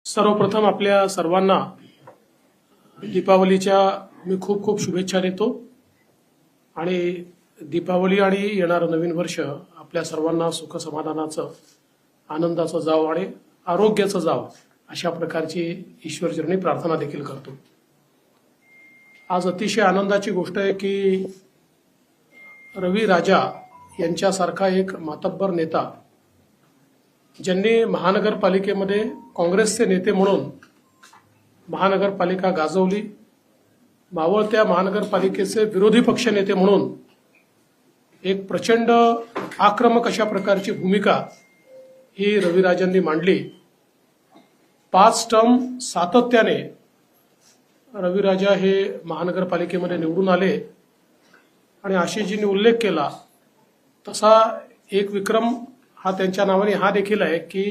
सर्वप्रथम आपल्या सर्वांना दीपावलीच्या मी खूप खूप शुभेच्छा देतो आणि दीपावली आणि येणारं नवीन वर्ष आपल्या सर्वांना सुख समाधानाचं आनंदाचं जावं आणि आरोग्याचं जावं अशा प्रकारची ईश्वरचरणी प्रार्थना देखील करतो। आज अतिशय आनंदाची गोष्ट आहे की रवी राजा यांच्यासारखा एक मातब्बर नेता ज्यांनी महानगरपालिकेमध्ये काँग्रेसचे नेते म्हणून महानगरपालिका गाजवली, मावळत्या महानगरपालिकेचे विरोधी पक्ष नेते म्हणून एक प्रचंड आक्रमक अशा प्रकारची भूमिका ही रविराजांनी मांडली। 5 टर्म सातत्याने रविराजा हे महानगरपालिकेमध्ये निवडून आले आणि आशिषजींनी उल्लेख केला तसा एक विक्रम हा त्यांच्या नावाने हा देखील आहे की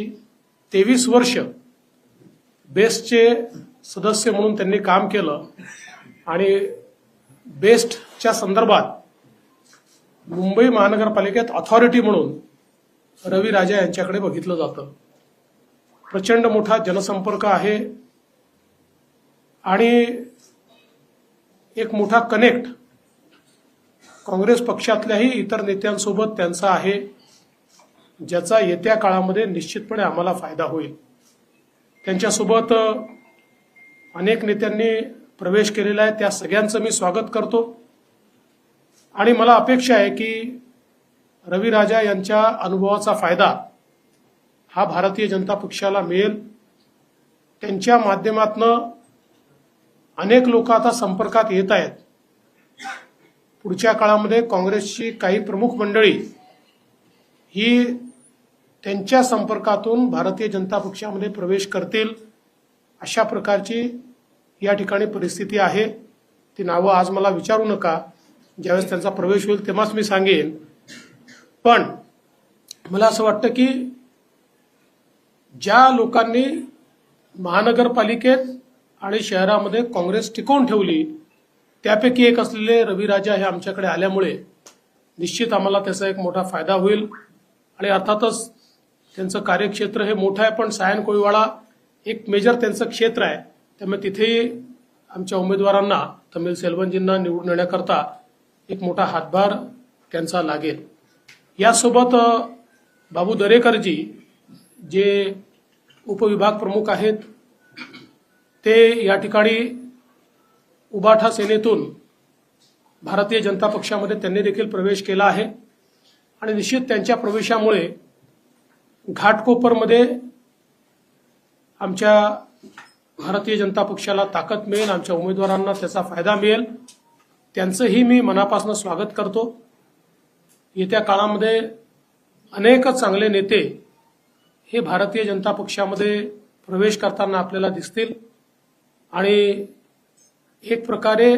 23 वर्ष बेस्टचे सदस्य म्हणून त्यांनी काम केलं आणि बेस्टच्या संदर्भात मुंबई महानगरपालिकेत अथॉरिटी म्हणून रवी राजा यांच्याकडे बघितलं जातं। प्रचंड मोठा जनसंपर्क आहे आणि एक मोठा कनेक्ट काँग्रेस पक्षातल्याही इतर नेत्यांसोबत त्यांचा आहे, ज्याचा येत्या काळामध्ये निश्चितपणे आम्हाला फायदा होईल। त्यांच्यासोबत अनेक नेत्यांनी प्रवेश केलेला आहे, त्या सगळ्यांचं मी स्वागत करतो आणि मला अपेक्षा आहे की रवी राजा यांच्या अनुभवाचा फायदा हा भारतीय जनता पक्षाला मिळेल। त्यांच्या माध्यमातून अनेक लोक आता संपर्कात येत आहेत। पुढच्या काळामध्ये काँग्रेसची काही प्रमुख मंडळी ही त्यांच्या संपर्कातून भारतीय जनता पक्षामध्ये प्रवेश करतील अशा प्रकारची या ठिकाणी परिस्थिती आहे। ती नावं आज मला विचारू नका, ज्यावेळेस त्यांचा प्रवेश होईल तेव्हाच मी सांगेन। पण मला असं वाटतं की ज्या लोकांनी महानगरपालिकेत आणि शहरामध्ये काँग्रेस टिकवून ठेवली त्यापैकी एक असलेले रवी राजा हे आमच्याकडे आल्यामुळे निश्चित आम्हाला त्याचा एक मोठा फायदा होईल आणि अर्थातच त्यांचं कार्यक्षेत्र हे मोठं आहे, पण सायन कोळीवाडा एक मेजर त्यांचं क्षेत्र आहे, त्यामुळे तिथेही आमच्या उमेदवारांना तमिल सेल्वनजींना निवडून येण्याकरता एक मोठा हातभार त्यांचा लागेल। यासोबत बाबू दरेकरजी जे उपविभाग प्रमुख आहेत ते या ठिकाणी उबाठा सेनेतून भारतीय जनता पक्षामध्ये त्यांनी देखील प्रवेश केला आहे आणि निश्चित त्यांच्या प्रवेशामुळे घाटकोपरमध्ये आमच्या भारतीय जनता पक्षाला ताकद मिळेल, आमच्या उमेदवारांना त्याचा फायदा मिळेल। त्यांचंही मी मनापासून स्वागत करतो। येत्या काळामध्ये अनेक चांगले नेते हे भारतीय जनता पक्षामध्ये प्रवेश करताना आपल्याला दिसतील आणि एक प्रकारे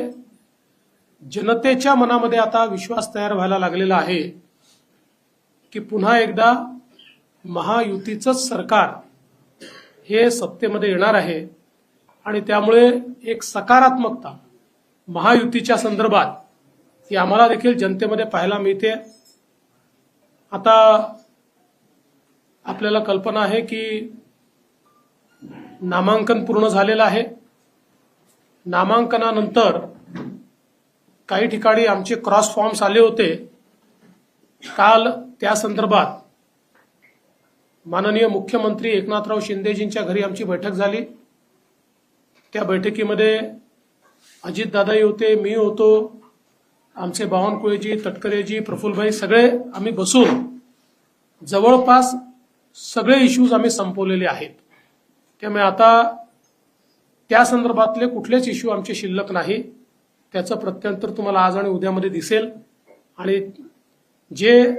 जनतेच्या मनामध्ये आता विश्वास तयार व्हायला लागलेला आहे की पुन्हा एकदा महायुतीचंच सरकार हे सत्तेमध्ये येणार आहे आणि त्यामुळे एक सकारात्मकता महायुतीच्या संदर्भात ही आम्हाला देखील जनतेमध्ये पाहायला मिळते। आता आपल्याला कल्पना आहे की नामांकन पूर्ण झालेलं आहे। नामांकनानंतर काही ठिकाणी आमचे क्रॉस फॉर्म्स आले होते। काल त्या संदर्भात माननीय मुख्यमंत्री एकनाथराव शिंदेजींच्या घरी आमची बैठक झाली। त्या बैठकीमध्ये अजितदादाही होते, मी होतो, आमचे बावनकुळेजी, तटकरेजी, प्रफुल्लभाई सगळे आम्ही बसून जवळपास सगळे इश्यूज आम्ही संपवलेले आहेत। त्यामुळे आता त्या संदर्भातले कुठलेच इश्यू आमचे शिल्लक नाही। त्याचं प्रत्युत्तर तुम्हाला आज आणि उद्यामध्ये दिसेल आणि जे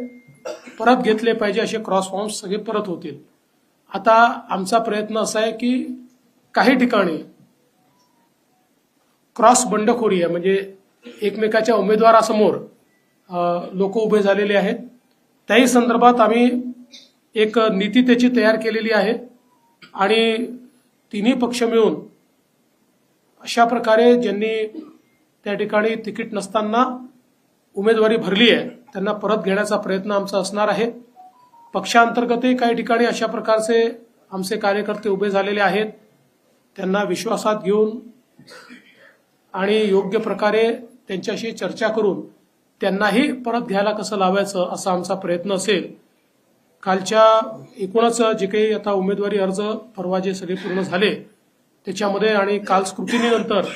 परत घेतले पाहिजे असे क्रॉस फॉर्म्स सगळे परत होतील। आता आमचा प्रयत्न असा आहे की काही ठिकाणी क्रॉस बंडखोरी आहे, म्हणजे एकमेकाच्या उमेदवारासमोर लोक उभे झालेले आहेत, त्याही संदर्भात आम्ही एक नीती त्याची तयार केलेली आहे आणि तिन्ही पक्ष मिळून अशा प्रकारे ज्यांनी त्या ठिकाणी तिकीट नसताना उमेदवारी भरली आहे त्यांना परत घेण्याचा प्रयत्न आमचा असणार आहे। पक्षांतर्गतही काही ठिकाणी अशा प्रकारचे आमचे कार्यकर्ते उभे झालेले आहेत त्यांना विश्वासात घेऊन आणि योग्य प्रकारे त्यांच्याशी चर्चा करून त्यांनाही परत घ्यायला कसं लावायचं असा आमचा प्रयत्न असेल. कालच्या एकूणच जे काही आता उमेदवारी अर्ज परवा जे सगळे पूर्ण झाले त्याच्यामध्ये आणि काल स्क्रुटिनीनंतर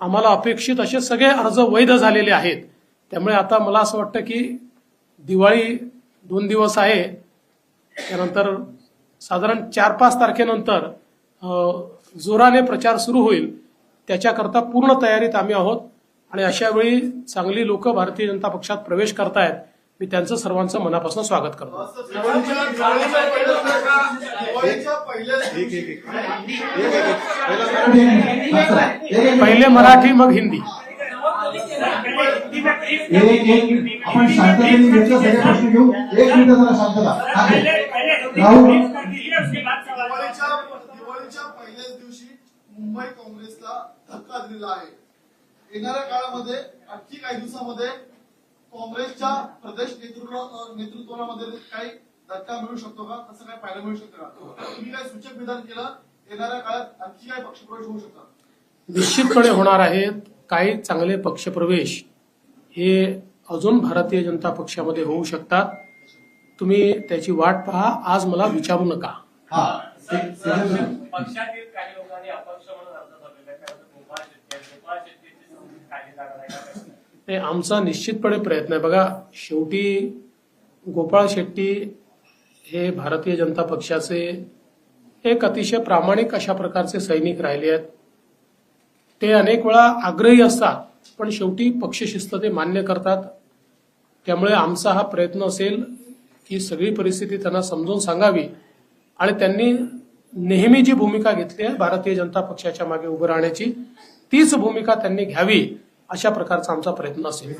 आम्हाला अपेक्षित असे सगळे अर्ज वैध झालेले आहेत. त्यामुळे आता मला असं वाटतं की दिवाळी 2 दिवस आहे, त्यानंतर साधारण 4-5 तारखेनंतर जोराने प्रचार सुरू होईल. त्याच्याकरता पूर्ण तयारीत आम्ही आहोत आणि अशा वेळी चांगली लोक भारतीय जनता पक्षात प्रवेश करतायत. मी त्यांचं सर्वांचं मनापासून स्वागत करतो. पहिले मराठी मग हिंदी. आपण शांततेने घेतलं सगळे प्रश्न घेऊ. 1 मिनिट जरा शांतता. दिवाळीच्या पहिल्याच दिवशी मुंबई काँग्रेसला धक्का दिलेला आहे. येणाऱ्या काळामध्ये आणखी काही दिवसामध्ये काँग्रेसच्या प्रदेश नेतृत्वामध्ये काही धक्का मिळू शकतो का? असं काय पाहायला मिळू शकतं का? तुम्ही काय सूचक विधान केलं? येणाऱ्या काळात आणखी काय पक्षप्रवेश होऊ शकतात? निश्चितपणे होणार आहेत. काही चांगले पक्षप्रवेश हे अजून भारतीय जनता पक्षामध्ये होऊ शकतात. तुम्ही त्याची वाट पहा. आज मला विचारू नका. पक्षातील काही लोकांनी अपक्ष म्हणून अर्ज भरलेला आहे. गोपाळ शेट्टी आमचा निश्चितपणे प्रयत्न आहे. बघा, शेवटी गोपाळ शेट्टी हे भारतीय जनता पक्षाचे एक अतिशय प्रामाणिक अशा प्रकारचे सैनिक राहिले आहेत. ते अनेक वेळा आग्रही असतात, पण शेवटी पक्षशिस्त ते मान्य करतात. त्यामुळे आमचा हा प्रयत्न असेल की सगळी परिस्थिती त्यांना समजून सांगावी आणि त्यांनी नेहमी जी भूमिका घेतली आहे भारतीय जनता पक्षाच्या मागे उभं राहण्याची, तीच भूमिका त्यांनी घ्यावी अशा प्रकारचा आमचा प्रयत्न असेल.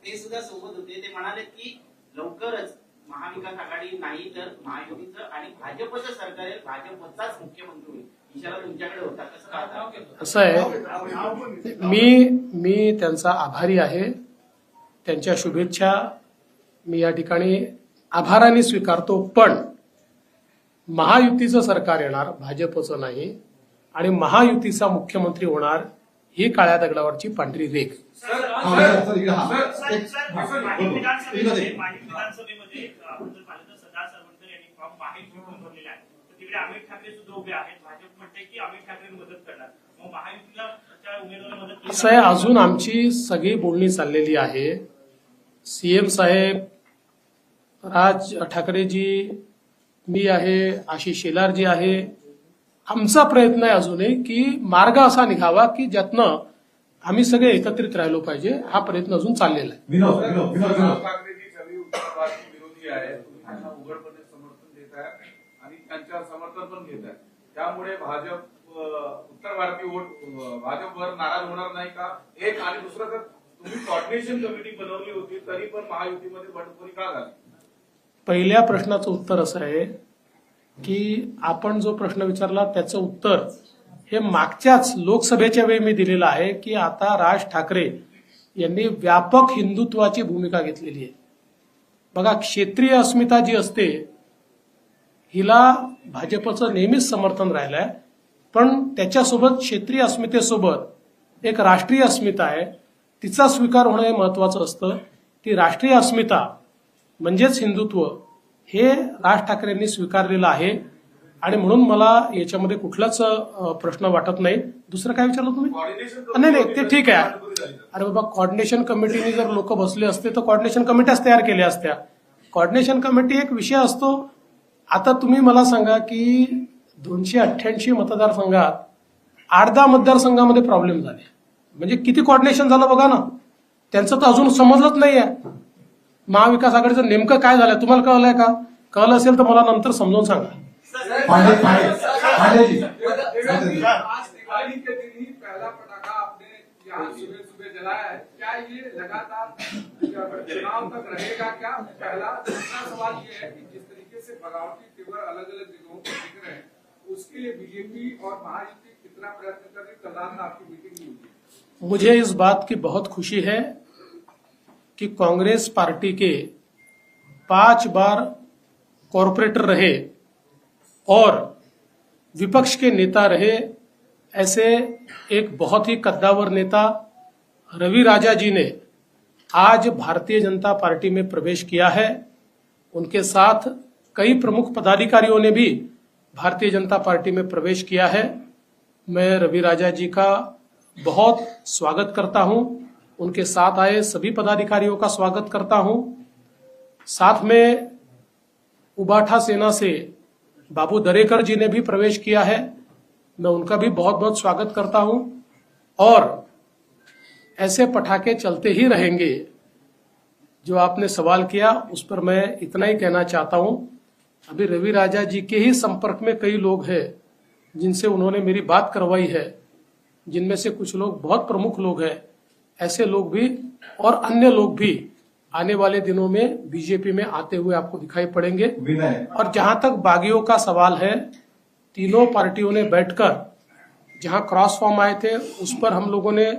ते सुद्धा सोबत होते. ते म्हणाले की लवकरच महाविकास आघाडी नाही तर महायुतीचं आणि भाजपचं सरकार आहे, भाजपचाच मुख्यमंत्री होईल. इशारा तुमच्याकडे होता. कसं पाहता? असं आहे, मी त्यांचा आभारी आहे. त्यांच्या शुभेच्छा मी या ठिकाणी आभाराने स्वीकारतो. पण महायुतीचं सरकार येणार, भाजपचं नाही, आणि महायुतीचा मुख्यमंत्री होणार ही काळ्या दगडावरची पांढरी रेख. विधानसभेमध्ये आपण जर पाहिलं तर सरदार सावंत यांनी फॉर्म महायुतीतून भरलेला आहे. तर तिकडे अमित ठाकरे सुद्धा उभे आहेत. भाजप म्हणते की अमित ठाकरे मदत करणार. मग महायुतीला त्या उमेदवाराला मदत असं आहे, अजून आमची सगळी बोलणी चाललेली आहे. सीएम साहेब, राज ठाकरेजी, मी आहे, आशिष शेलारजी आहे. आमचा प्रयत्न आहे अजूनही की मार्ग असा निघावा की ज्यातनं आम्ही सगळे एकत्रित राहिलो पाहिजे. हा प्रयत्न अजून चाललेला आहे. विनोद ठाकरेजी सगळी उत्तरवादी विरोधी आहे. तुम्ही त्यांना उघडपणे समर्थन देत आहे आणि त्यांच्या समर्थन पण घेत आहे. त्यामुळे भाजप उत्तर भारतीय वोट भाजपवर नाराज होणार नाही का? एक. आणि दुसरं, तर तुम्ही कोऑर्डिनेशन कमिटी बनवली होती तरी पण महायुतीमध्ये बंडखोरी का झाली? पहिल्या प्रश्नाचं उत्तर असं आहे की आपण जो प्रश्न विचारला त्याचं उत्तर हे मागच्याच लोकसभेच्या वेळी मी दिलेलं आहे की आता राज ठाकरे यांनी व्यापक हिंदुत्वाची भूमिका घेतलेली आहे. बघा, क्षेत्रीय अस्मिता जी असते हिला भाजपचं नेहमीच समर्थन राहिलंय, पण त्याच्यासोबत क्षेत्रीय अस्मितेसोबत एक राष्ट्रीय अस्मिता आहे, तिचा स्वीकार होणं हे महत्वाचं असतं. ती राष्ट्रीय अस्मिता म्हणजेच हिंदुत्व हे राज ठाकरेंनी स्वीकारलेलं आहे आणि म्हणून मला याच्यामध्ये कुठलाच प्रश्न वाटत नाही. दुसरं काय विचारलं तुम्ही? नाही, ते ठीक आहे. अरे बाबा, कोऑर्डिनेशन कमिटीने जर लोक बसले असते तर कोऑर्डिनेशन कमिट्याच तयार केल्या असत्या. कोऑर्डिनेशन कमिटी एक विषय असतो. आता तुम्ही मला सांगा की 288 मतदारसंघात 8-10 मतदारसंघामध्ये प्रॉब्लेम झाले, म्हणजे किती कोऑर्डिनेशन झालं बघा ना. त्यांचं तर अजून समजलंच नाहीये महाविकास आघाडीचं नेमकं काय झालंय. तुम्हाला कळलंय का? कळलं असेल तर मला नंतर समजावून सांगा. दिवाली के दिन ही पहला पटाखा आपने यहाँ सुबह सुबह जलाया है. क्या ये लगातार चुनाव तक रहेगा क्या? पहला. दूसरा सवाल ये है कि जिस तरीके से बगावती तेवर अलग अलग जगहों पर दिख रहे हैं, उसके लिए बीजेपी और महायुति कितना प्रयत्न कर रही? कल रात आपकी मीटिंग नहीं हुई. मुझे इस बात की बहुत खुशी है कि कांग्रेस पार्टी के 5 बार कॉरपोरेटर रहे और विपक्ष के नेता रहे ऐसे एक बहुत ही कद्दावर नेता रवि राजा जी ने आज भारतीय जनता पार्टी में प्रवेश किया है। उनके साथ कई प्रमुख पदाधिकारियों ने भी भारतीय जनता पार्टी में प्रवेश किया है। मैं रवि राजा जी का बहुत स्वागत करता हूं, उनके साथ आए सभी पदाधिकारियों का स्वागत करता हूं। साथ में उबाठा सेना से बाबू दरेकर जी ने भी प्रवेश किया है, मैं उनका भी बहुत बहुत स्वागत करता हूं। और ऐसे पटाखे चलते ही रहेंगे। जो आपने सवाल किया उस पर मैं इतना ही कहना चाहता हूं, अभी रवि राजा जी के ही संपर्क में कई लोग हैं जिनसे उन्होंने मेरी बात करवाई है, जिनमें से कुछ लोग बहुत प्रमुख लोग हैं। ऐसे लोग भी और अन्य लोग भी आने वाले दिनों में बीजेपी में आते हुए आपको दिखाई पड़ेंगे। विनय, और जहां तक बागियों का सवाल है, तीनों पार्टियों ने बैठकर जहां क्रॉस फॉर्म आए थे उस पर हम लोगों ने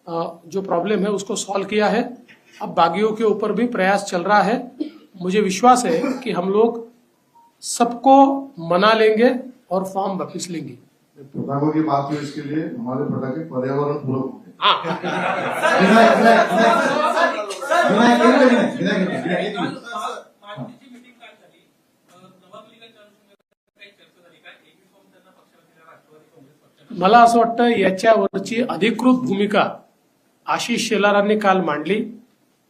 जो प्रॉब्लम है उसको सॉल्व किया है। अब बागियों के ऊपर भी प्रयास चल रहा है। मुझे विश्वास है कि हम लोग सबको मना लेंगे और फॉर्म वापिस लेंगे। पटाखों की बात हुई, इसके लिए हमारे पटाखे पर्यावरण पूरक होंगे। हाँ, मला असं वाटतं याच्यावरची अधिकृत भूमिका आशिष शेलारांनी काल मांडली,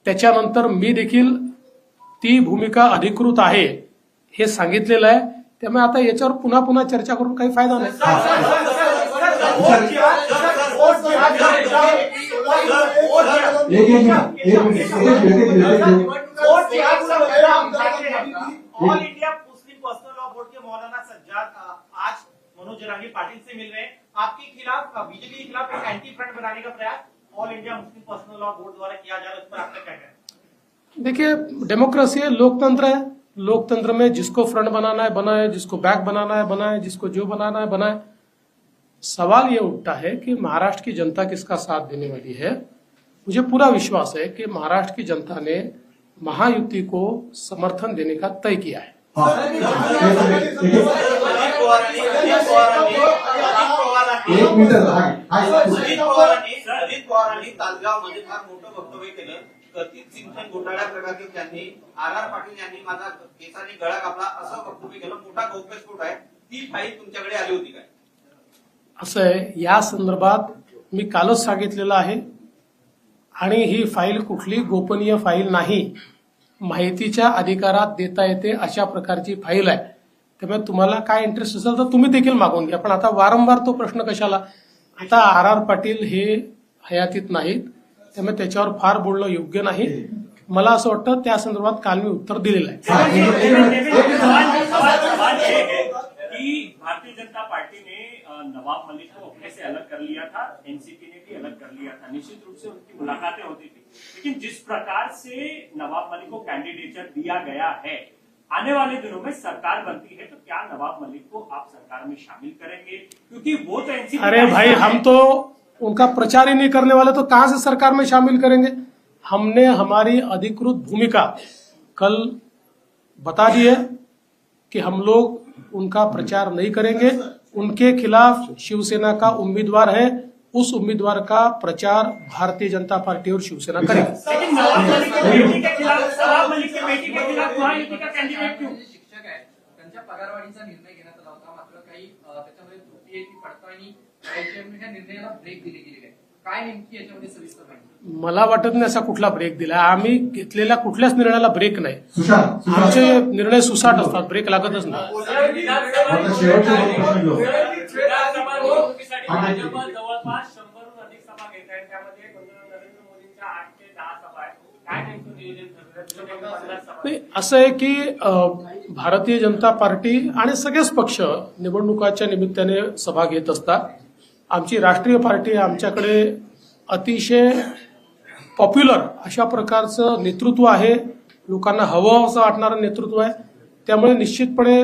त्याच्यानंतर मी देखील ती भूमिका अधिकृत आहे हे सांगितलेलं आहे। त्यामुळे आता याच्यावर पुन्हा पुन्हा चर्चा करून काही फायदा नाही। All India Muslim personal law board के मौलाना सज्जाद आज मनोज जरांगी पाटिल से मिल रहे हैं। आपके खिलाफ बीजेपी के खिलाफ एक एंटी फ्रंट बनाने का प्रयास all India Muslim personal law board द्वारा किया जा रहा है, उस पर आपका क्या कहना है? देखिए, डेमोक्रेसी है, लोकतंत्र है। लोकतंत्र में जिसको फ्रंट बनाना है बनाए, जिसको बैक बनाना है बनाए, जिसको जो बनाना है बनाए। सवाल ये उठता है कि महाराष्ट्र की जनता किसका साथ देने वाली है। मुझे पूरा विश्वास है कि महाराष्ट्र की जनता ने महायुति को समर्थन देने का तय किया है। अजित पवारांनी तासगावमध्ये फार मोठं वक्तव्य केलं। कथित सिंचन घोटाळ्या प्रकरणी त्यांनी आर पाटील यांनी माझा केसाने गळा कापला असं वक्तव्य केलं। मोठा गौप्यस्फोट आहे, ती फाईल तुमच्याकडे आली होती काय? असं आहे, या संदर्भात मी कालच सांगितलेलं आहे आणि ही फाईल कुठली गोपनीय फाईल नाही, माहितीच्या अधिकारात देता येते अशा प्रकारची फाईल आहे। त्यामुळे तुम्हाला काय इंटरेस्ट असेल तर तुम्ही देखील मागून घ्या, पण आता वारंवार तो प्रश्न कशाला। आता आर पाटील हे हयातीत नाहीत, त्यामुळे त्याच्यावर फार बोलणं योग्य नाही। मला असं वाटतं त्या संदर्भात काल मी उत्तर दिलेलं आहे। कि भारतीय जनता पार्टी ने नवाब मलिक को अपने से अलग कर लिया था, एनसीपी ने भी अलग कर लिया था, निश्चित रूप से उनकी मुलाकातें होती थी, लेकिन जिस प्रकार से नवाब मलिक को कैंडिडेचर दिया गया है, आने वाले दिनों में सरकार बनती है तो क्या नवाब मलिक को आप सरकार में शामिल करेंगे? क्योंकि वो तो एनसीपी। अरे भाई, हम तो उनका प्रचार ही नहीं करने वाले, तो कहां से सरकार में शामिल करेंगे। हमने हमारी अधिकृत भूमिका कल बता दी है कि हम लोग उनका प्रचार नहीं करेंगे। उनके खिलाफ शिवसेना का उम्मीदवार है, उस उम्मीदवार का प्रचार भारतीय जनता पार्टी और शिवसेना करेगी। लेकिन नवाब मलिक की बेटी के खिलाफ, नवाब मलिक की बेटी के खिलाफ महायुति का कैंडिडेट क्यों? शिक्षक आहेत, त्यांच्या पगारवाढीचा निर्णय घेण्यात आला होता, मात्र काही त्याच्यामध्ये त्रुटी आहे, ती पडताळणी करायची आहे, त्या निर्णयाला ब्रेक दिली गेली आहे। काय नेमकी याच्यामध्ये सविस्तर माहिती? मला वाटत नाही असा कुठला ब्रेक दिला। आम्ही घेतलेल्या कुठल्याच निर्णयाला ब्रेक नाही। सुशांत, आमचे निर्णय सुसाट असतात, ब्रेक लागतच नाही। आता शेवटचे दोन प्रश्न घेऊ। भाजप जवळपास 100हून अधिक सभा घेत आहे, त्यामध्ये नरेंद्र मोदींच्या 8 ते 10 सभा आहेत। काय नेमकं नियोजन ठरलं? नाही, असं आहे की भारतीय जनता पार्टी आणि सगळेच पक्ष निवडणुकाच्या निमित्ताने सभा घेत असतात। आमची राष्ट्रीय पार्टी आमच्याकडे अतिशय पॉप्युलर अशा प्रकारचं नेतृत्व आहे, लोकांना हवं असं वाटणारं नेतृत्व आहे। त्यामुळे निश्चितपणे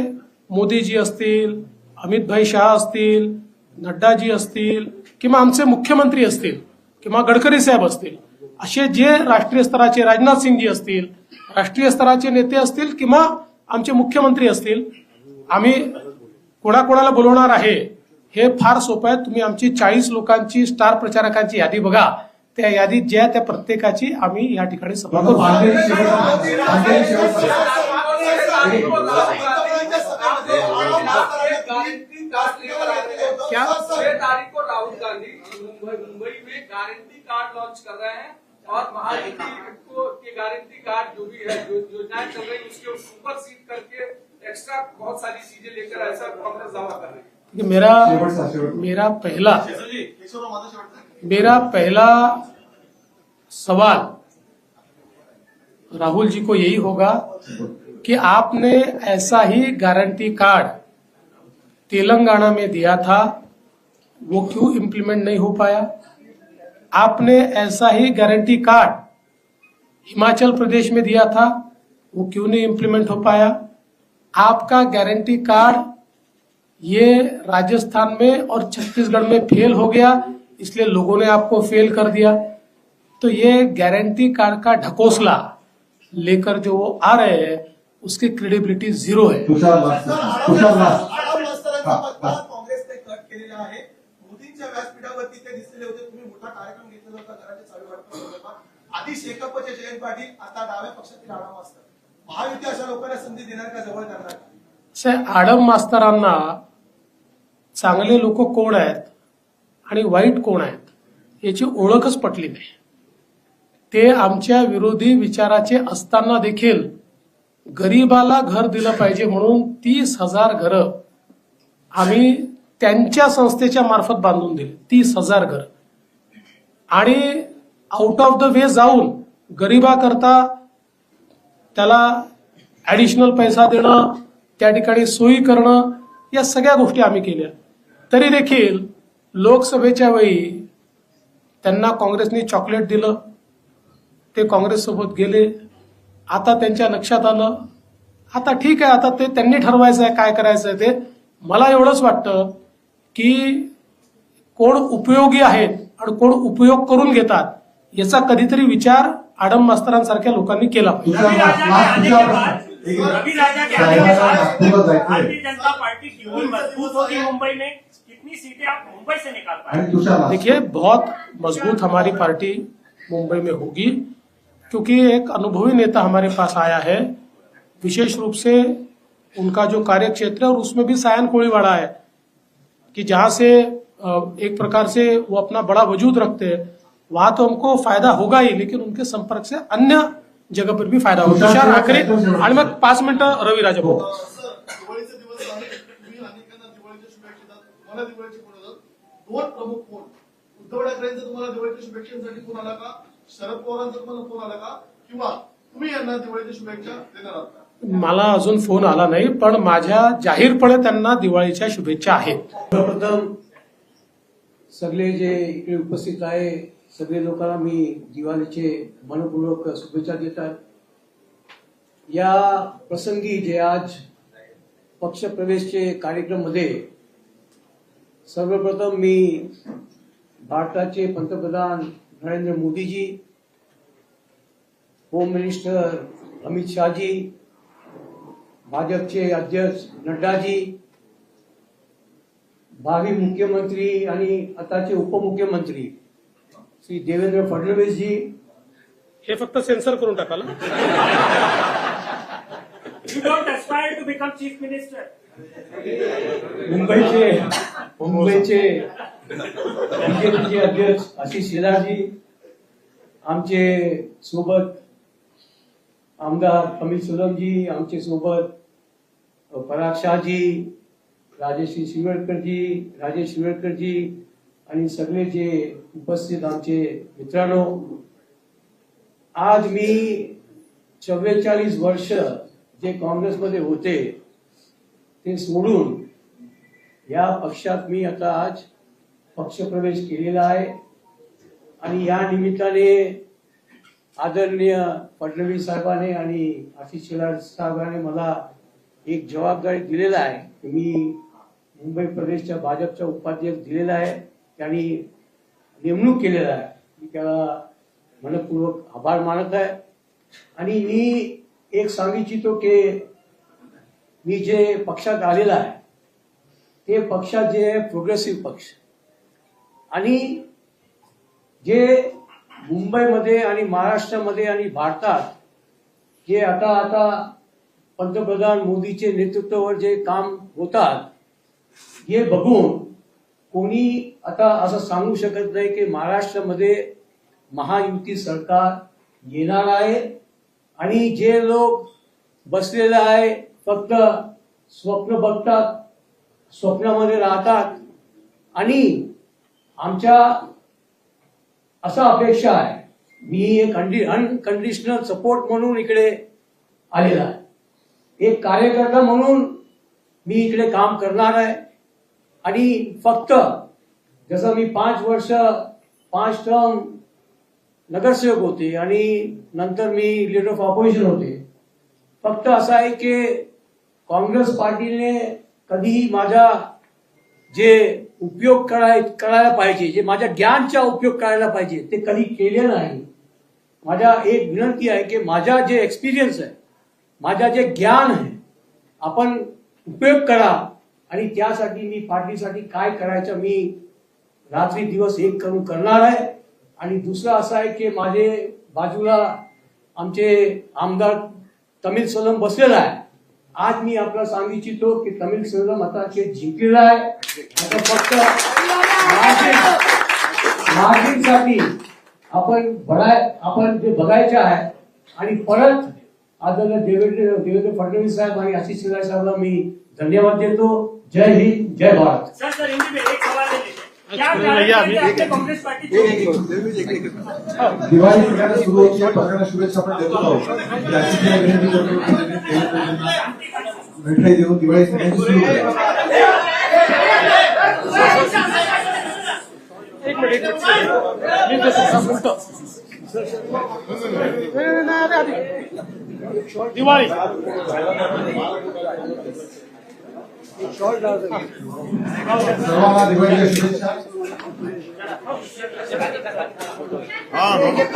मोदीजी असतील, अमित भाई शाह असतील, नड्डाजी असतील किंवा आमचे मुख्यमंत्री असतील किंवा गडकरी साहेब असतील, असे जे राष्ट्रीय स्तराचे राजनाथ सिंगजी असतील, राष्ट्रीय स्तराचे नेते असतील किंवा आमचे मुख्यमंत्री असतील, आम्ही कोणाकोणाला बोलवणार आहे हे फार सोपं आहे. तुम्ही आमची 40 लोकांची स्टार प्रचारकांची यादी बघा. त्या यादीत ज्या त्या प्रत्येकाची आम्ही या ठिकाणी सभा करू. बांधलेली शेवटचा क्या? 6 तारीख को राहुल गांधी मुंबई में गारंटी कार्ड लॉन्च कर रहे हैं और महायुति को के गारंटी कार्ड जो भी है जो योजनाएं चल रही है उसके ऊपर सीट करके एक्स्ट्रा बहुत सारी चीजें लेकर ऐसा कांग्रेस दावा कर रही है. मेरा पहला सवाल राहुल जी को यही होगा कि आपने ऐसा ही गारंटी कार्ड तेलंगाना में दिया था, वो क्यों इम्प्लीमेंट नहीं हो पाया? आपने ऐसा ही गारंटी कार्ड हिमाचल प्रदेश में दिया था, वो क्यों नहीं इम्प्लीमेंट हो पाया? आपका गारंटी कार्ड ये राजस्थान में और छत्तीसगढ़ में फेल हो गया, इसलिए लोगों ने आपको फेल कर दिया. तो ये गारंटी कार्ड का ढकोसला लेकर जो वो आ रहे हैं उसकी क्रेडिबिलिटी झिरो है. काँग्रेसने कट केलेला आहे. मोदींच्या व्यासपीठावरती ते दिसलेले होते. तुम्ही मोठा कार्यक्रम घेतलेला होता घराच्या चावी वाटपासंदर्भात. आधी शेकापचे जयंत पाटील, आता डाव्या पक्षातील आडम मास्तर. महायुती अशा लोकांना संधी देणार का, जवळ करणार का? आडम मास्तरांना चांगले लोक कोण आहेत आणि वाईट कोण आहेत याची ओळखच पटली नाही. ते आमच्या विरोधी विचाराचे असताना देखील गरीबाला घर दिलं पाहिजे म्हणून 30,000 घरं आम्ही त्यांच्या संस्थेच्या मार्फत बांधून दिली. 30,000 घरं. आणि आउट ऑफ द वे जाऊन गरीबाकरता त्याला ऍडिशनल पैसा देणं, त्या ठिकाणी सोयी करणं, या सगळ्या गोष्टी आम्ही केल्या. तरी देखील लोकसभेच्या वेळी त्यांना काँग्रेसने चॉकलेट दिलं, ते काँग्रेस सोबत गेले. आता त्यांच्या लक्षात आलं, आता ठीक आहे, आता ते त्यांनी ठरवायचं आहे काय करायचं आहे ते. मला एवढंच वाटतं की कोण उपयोगी आहेत आणि कोण उपयोग करून घेतात याचा कधीतरी विचार आडम मास्तरांसारख्या लोकांनी केला पाहिजे. रवि राजा के आने के बाद भारतीय जनता पार्टी क्यों मजबूत होगी मुंबई में? कितनी सीटें आप मुंबई से निकाल पाए? देखिए, बहुत मजबूत हमारी पार्टी मुंबई में होगी क्योंकि एक अनुभवी नेता हमारे पास आया है. विशेष रूप से उनका जो कार्य क्षेत्र है और उसमें भी सायन कोळीवाड़ा है कि जहां से एक प्रकार से वो अपना बड़ा वजूद रखते हैं. वहां तो हमको फायदा होगा ही, लेकिन उनके संपर्क से अन्य जगह पर भी फायदा होगा. तुषार आखरे आणि मग 5 मिनिटं रवी राजा बोलतो. दिवाळीचे दिवस आहे. तुम्ही अनेकांना दिवाळीच्या शुभेच्छा देतात. तुम्हाला दिवाळीची फोन येतात. 2 प्रमुख फोन. उद्धव ठाकरेंचा तुम्हाला दिवाळीच्या शुभेच्छांसाठी फोन आला का? शरद पवारांचा तुम्हाला फोन आला का? किंवा तुम्ही यांना दिवाळीच्या शुभेच्छा देणार आहात का? मला अजून फोन आला नाही, पण माझ्या जाहीरपणे त्यांना दिवाळीच्या शुभेच्छा आहेत. सर्वप्रथम सगळे जे इकडे उपस्थित आहे सगळे लोकांना मी दिवाळीचे मनपूर्वक शुभेच्छा देतात. या प्रसंगी जे आज पक्षप्रवेशचे कार्यक्रम मध्ये सर्वप्रथम मी भारताचे पंतप्रधान नरेंद्र मोदीजी, होम मिनिस्टर अमित शाहजी, भाजपचे अध्यक्ष नड्डाजी, भावी मुख्यमंत्री आणि आताचे उपमुख्यमंत्री श्री देवेंद्र फडणवीस जी, हे फक्त सेन्सर करून टाकाला. You don't aspire to become chief minister. मुंबईचे बीजेपीचे अध्यक्ष आशिष शेलारजी, आमचे सोबत आमदार अमित सोलमजी, आमचे सोबत पराग शाहजी, राजेश शिरवडकरजी आणि सगळे जे उपस्थित आमचे मित्रांनो, आज मी 44 वर्ष जे काँग्रेसमध्ये होते ते सोडून या पक्षात मी आता आज पक्षप्रवेश केलेला आहे. आणि या निमित्ताने आदरणीय फडणवीस साहेबांनी आणि आशिष शेलार साहेबांनी मला एक जबाबदारी दिलेला आहे की मी मुंबई प्रदेशच्या भाजपचा उपाध्यक्ष दिलेला आहे, त्यांनी नेमणूक केलेला आहे. मी त्याला मनपूर्वक आभार मानत आहे. आणि मी एक सांगू इच्छितो की मी जे पक्षात आलेला आहे ते पक्षात जे आहे प्रोग्रेसिव्ह पक्ष, आणि जे मुंबईमध्ये आणि महाराष्ट्रामध्ये आणि भारतात जे आता पंतप्रधान मोदीचे नेतृत्वावर जे काम होतात हे बघून कोणी आता असं सांगू शकत नाही की महाराष्ट्रामध्ये महायुती सरकार येणार आहे. आणि जे लोक बसलेले आहे फक्त स्वप्न बघतात, स्वप्नामध्ये राहतात, आणि आमच्या असा अपेक्षा आहे, मी एक अनकंडिशनल सपोर्ट म्हणून इकडे आलेला आहे, एक कार्यकर्ता म्हणून मी इकडे काम करणार आहे. आणि फक्त जसं मी 5 टर्म नगरसेवक होते आणि नंतर मी लीडर ऑफ ऑपोजिशन होते, फक्त असं आहे की काँग्रेस पार्टीने कधीही माझा जे उपयोग करायला पाहिजे, जे माझ्या ज्ञानचा उपयोग करायला पाहिजे ते कधी केले नाही. माझा एक विनंती आहे की माझा जे एक्सपिरियन्स आहे, माझा जे ज्ञान आहे, आपण उपयोग करा. आणि त्यासाठी मी पार्टीसाठी काय करायचं मी रात्री दिवस एक करून करणार आहे. आणि दुसरं असं आहे की माझे बाजूला आमचे आमदार तमिल सलम बसलेला आहे. आज मी आपल्याला सांगू इच्छितो की तमिल सलम आता जिंकलेला आहे. आता फक्त मार्जिनसाठी आपण जे बघायचे आहे. आणि परत आदरणीय देवेंद्र फडणवीस साहेब आणि आशिष शेलार साहेबांना मी धन्यवाद देतो. जय हिंद, जय भारत. सर हिंदी में एक सवाल ले लेते हैं. क्या कारण है कि कांग्रेस पार्टी दिवाळी सगळ्यांना सुरू होती, सगळ्यांना शुभेच्छा आपण देतो आहोत. याची विनंती करतो, मिठाई देऊन दिवाळी सगळ्यांची सुरू करा. एक मिनिट मी देतो मिनिटं. दिवाळी सर्वांना दिवाळीच्या शुभेच्छा.